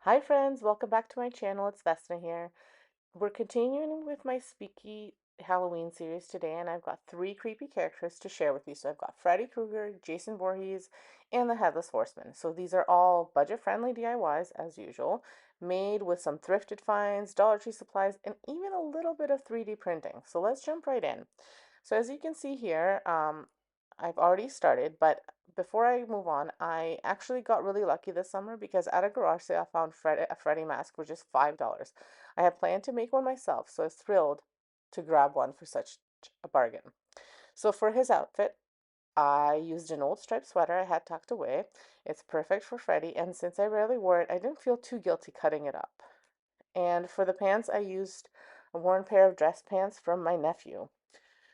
Hi friends, welcome back to my channel. It's Vesna here. We're continuing with my Spooky Halloween series today, and I've got three creepy characters to share with you. So I've got Freddy Krueger, Jason Voorhees, and the Headless Horseman. So these are all budget-friendly DIYs as usual, made with some thrifted finds, Dollar Tree supplies, and even a little bit of 3D printing. So let's jump right in. So as you can see here, I've already started, but before I move on, I actually got really lucky this summer because at a garage sale I found a Freddy mask for just $5. I had planned to make one myself, so I was thrilled to grab one for such a bargain. So for his outfit, I used an old striped sweater I had tucked away. It's perfect for Freddy, and since I rarely wore it, I didn't feel too guilty cutting it up. And for the pants, I used a worn pair of dress pants from my nephew.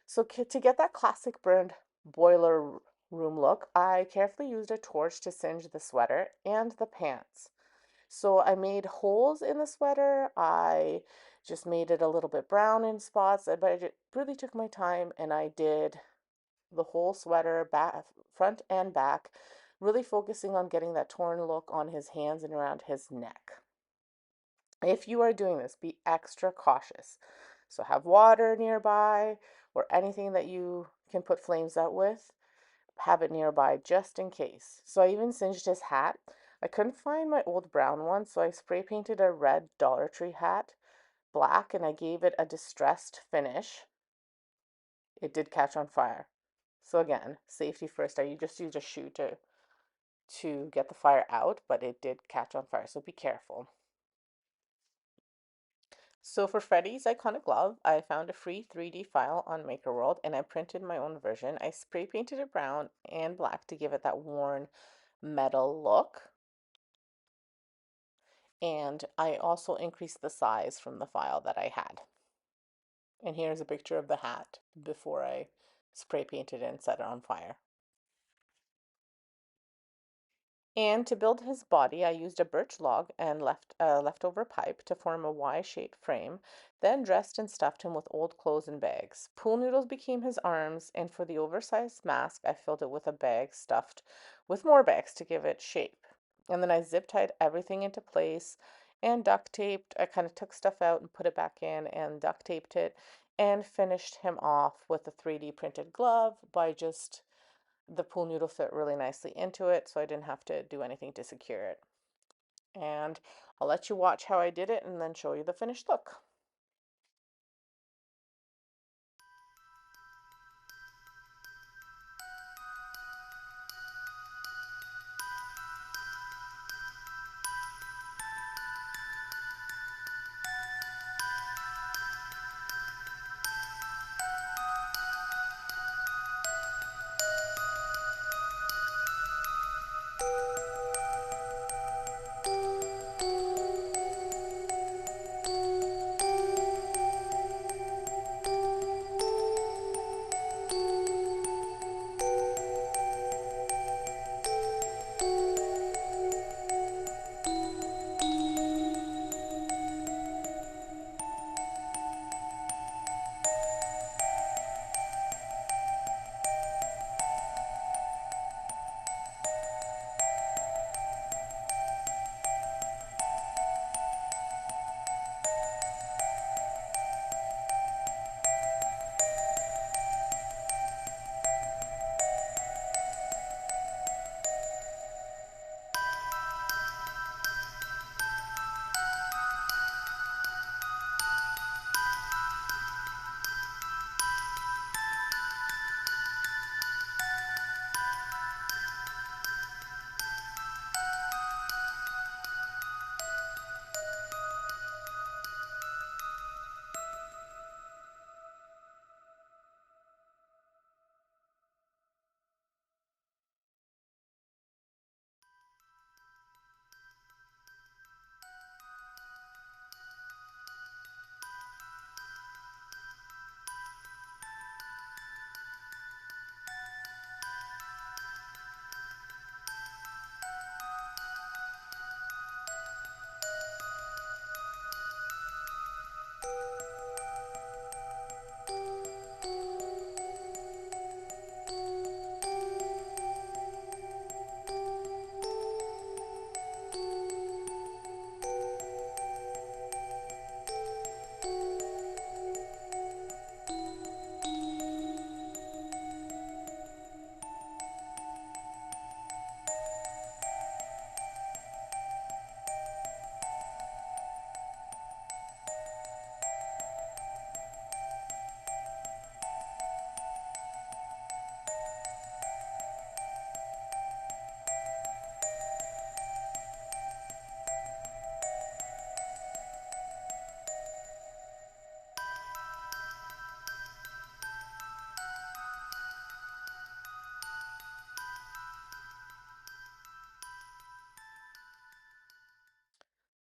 So to get that classic burned boiler room look, I carefully used a torch to singe the sweater and the pants. So I made holes in the sweater. I just made it a little bit brown in spots, but I really took my time and I did the whole sweater, back, front and back, really focusing on getting that torn look on his hands and around his neck. If you are doing this, be extra cautious. So have water nearby or anything that you can put flames out with. Have it nearby just in case. So I even singed his hat. I couldn't find my old brown one, so I spray painted a red Dollar Tree hat black and I gave it a distressed finish. It did catch on fire. So again, safety first. I just used a shoe to get the fire out, but it did catch on fire, so be careful. So for Freddy's iconic glove, I found a free 3D file on MakerWorld and I printed my own version. I spray painted it brown and black to give it that worn metal look. And I also increased the size from the file that I had. And here's a picture of the hat before I spray painted it and set it on fire. And to build his body, I used a birch log and leftover pipe to form a Y-shaped frame, then dressed and stuffed him with old clothes and bags. Pool noodles became his arms, and for the oversized mask, I filled it with a bag stuffed with more bags to give it shape. And then I zip tied everything into place and duct taped. I kind of took stuff out and put it back in and duct taped it and finished him off with a 3D printed glove by just the pool noodle fit really nicely into it, so I didn't have to do anything to secure it. And I'll let you watch how I did it and then show you the finished look.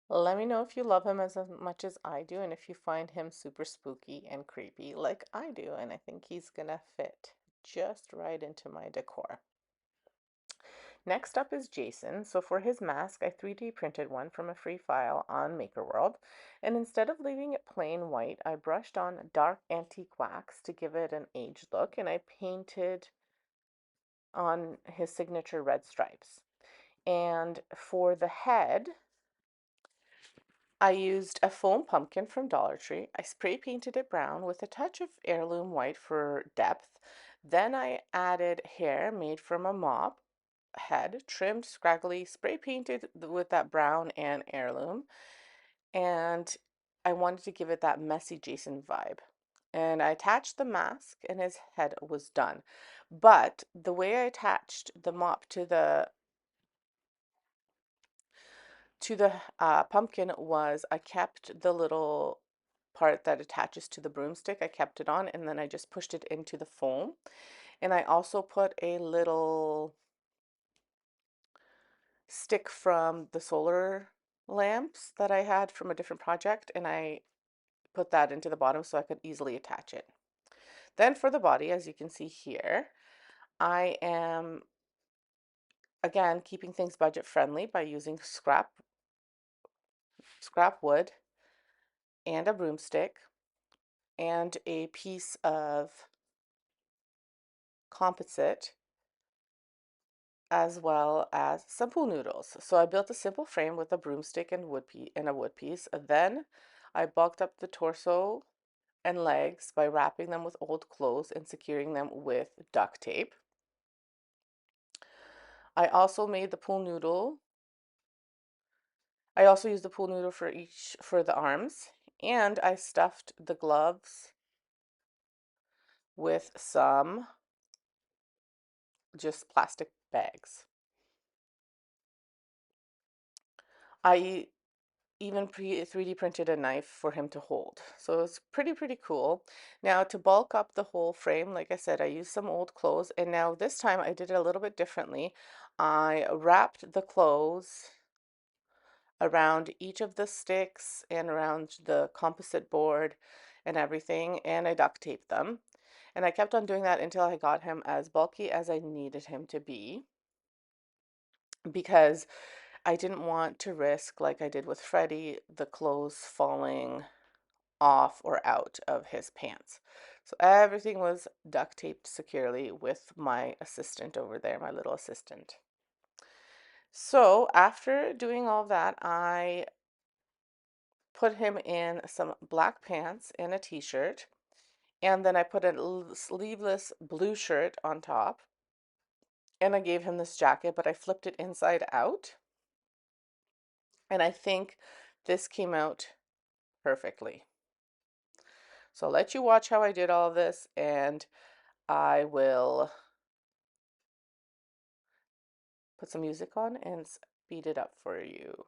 Let me know if you love him as much as I do and if you find him super spooky and creepy like I do. And I think he's gonna fit just right into my decor. Next up is Jason. So for his mask, I 3D printed one from a free file on MakerWorld. And instead of leaving it plain white, I brushed on dark antique wax to give it an aged look, and I painted on his signature red stripes. And for the head, I used a foam pumpkin from Dollar Tree. I spray painted it brown with a touch of heirloom white for depth. Then I added hair made from a mop head, trimmed scraggly, spray painted with that brown and heirloom. And I wanted to give it that messy Jason vibe. And I attached the mask and his head was done. But the way I attached the mop to the pumpkin was I kept the little part that attaches to the broomstick. I kept it on and then I just pushed it into the foam. And I also put a little stick from the solar lamps that I had from a different project, and I put that into the bottom so I could easily attach it. Then for the body, as you can see here, I am again keeping things budget friendly by using scrap wood and a broomstick and a piece of composite as well as some pool noodles. So I built a simple frame with a broomstick and a wood piece. Then I bulked up the torso and legs by wrapping them with old clothes and securing them with duct tape. I also made the pool noodle. I also used the pool noodle for the arms, and I stuffed the gloves with some just plastic bags. I even 3D printed a knife for him to hold. So it's pretty cool. Now to bulk up the whole frame, like I said, I used some old clothes, and now this time I did it a little bit differently. I wrapped the clothes around each of the sticks and around the composite board and everything, and I duct taped them. And I kept on doing that until I got him as bulky as I needed him to be, because I didn't want to risk, like I did with Freddy, the clothes falling off or out of his pants. So everything was duct taped securely with my assistant over there, my little assistant. So after doing all of that, I put him in some black pants and a t-shirt, and then I put a sleeveless blue shirt on top, and I gave him this jacket, but I flipped it inside out, and I think this came out perfectly. So I'll let you watch how I did all of this, and I will put some music on and speed it up for you.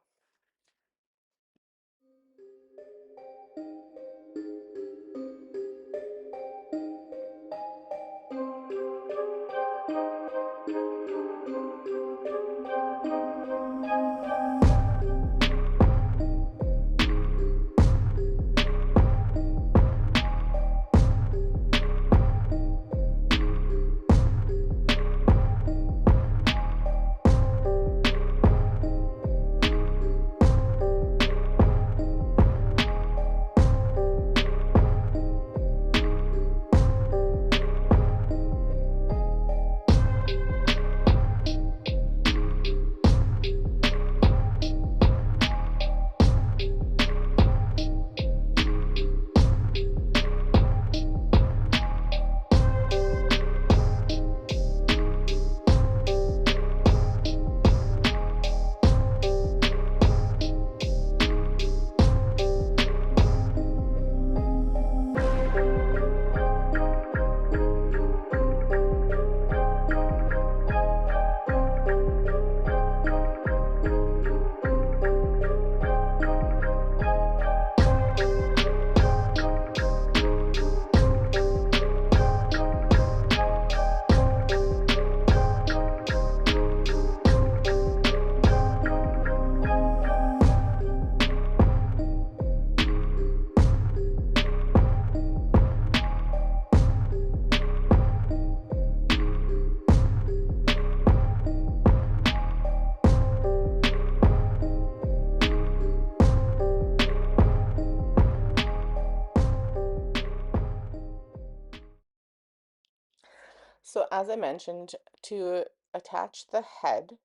So as I mentioned, to attach the head,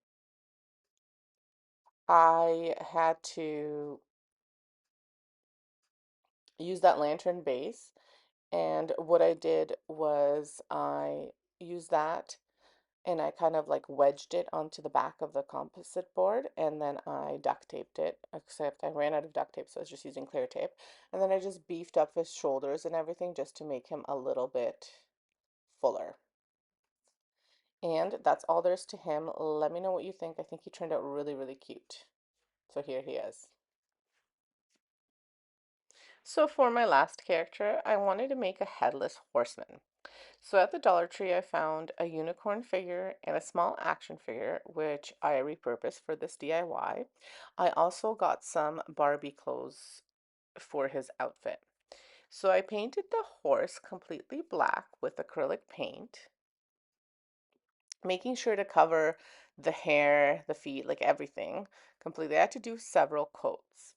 I had to use that lantern base. And what I did was I used that and I kind of like wedged it onto the back of the composite board, and then I duct taped it, except I ran out of duct tape, so I was just using clear tape. And then I just beefed up his shoulders and everything just to make him a little bit fuller. And that's all there's to him. Let me know what you think. I think he turned out really, really cute. So here he is. So for my last character, I wanted to make a headless horseman. So at the Dollar Tree, I found a unicorn figure and a small action figure, which I repurposed for this DIY. I also got some Barbie clothes for his outfit. So I painted the horse completely black with acrylic paint, making sure to cover the hair, the feet, like everything completely. I had to do several coats.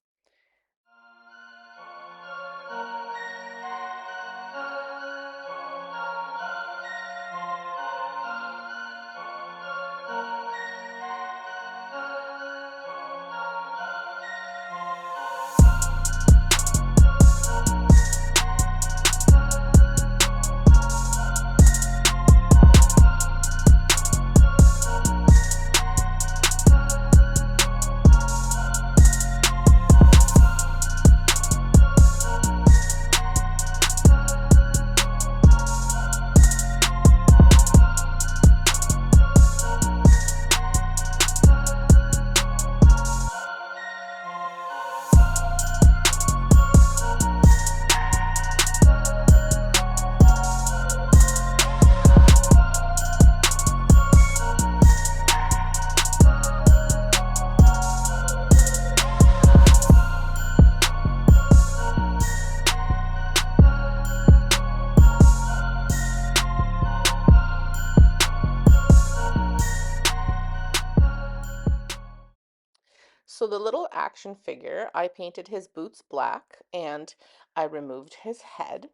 So the little action figure, I painted his boots black and I removed his head.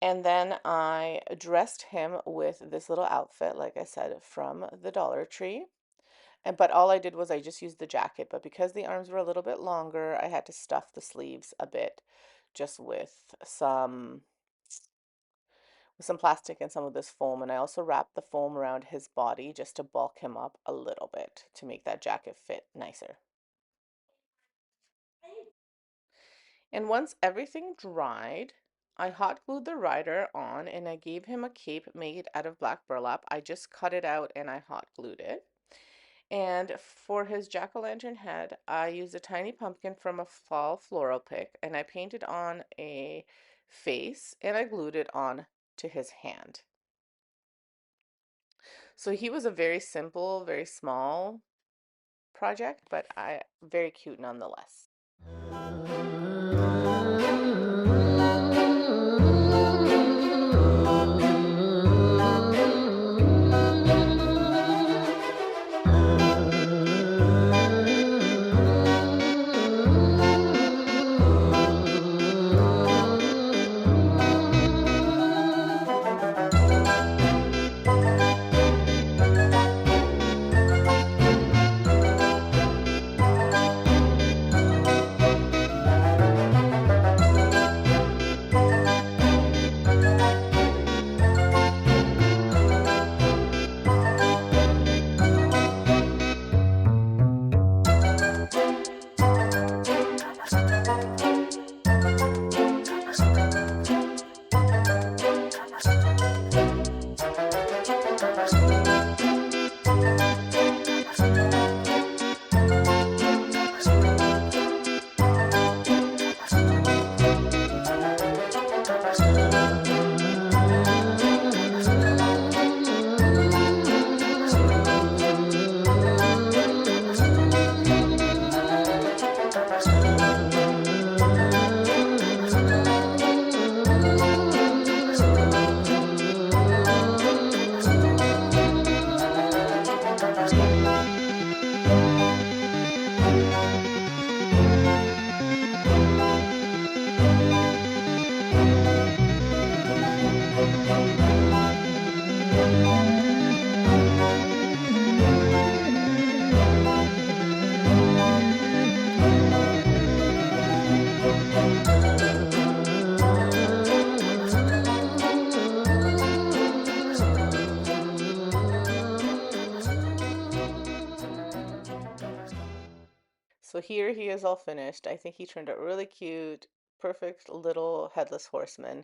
And then I dressed him with this little outfit, like I said, from the Dollar Tree. But all I did was I just used the jacket. But because the arms were a little bit longer, I had to stuff the sleeves a bit just with some plastic and some of this foam. And I also wrapped the foam around his body just to bulk him up a little bit to make that jacket fit nicer. And once everything dried, I hot glued the rider on and I gave him a cape made out of black burlap. I just cut it out and I hot glued it. And for his jack-o'-lantern head, I used a tiny pumpkin from a fall floral pick and I painted on a face and I glued it on to his hand. So he was a very simple, very small project, but very cute nonetheless. So here he is all finished. I think he turned out really cute. Perfect little headless horseman.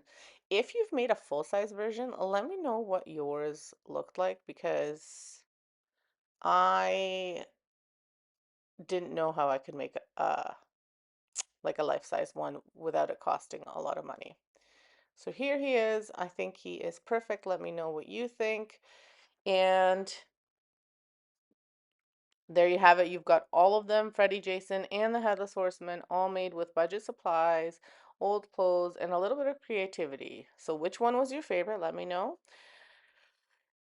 If you've made a full-size version, let me know what yours looked like because I didn't know how I could make like a life-size one without it costing a lot of money. So here he is. I think he is perfect. Let me know what you think. And there you have it. You've got all of them, Freddy, Jason, and the Headless Horseman, all made with budget supplies, old clothes, and a little bit of creativity. So which one was your favorite? Let me know.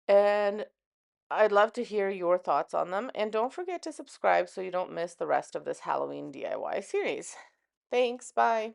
And I'd love to hear your thoughts on them. And don't forget to subscribe so you don't miss the rest of this Halloween DIY series. Thanks. Bye.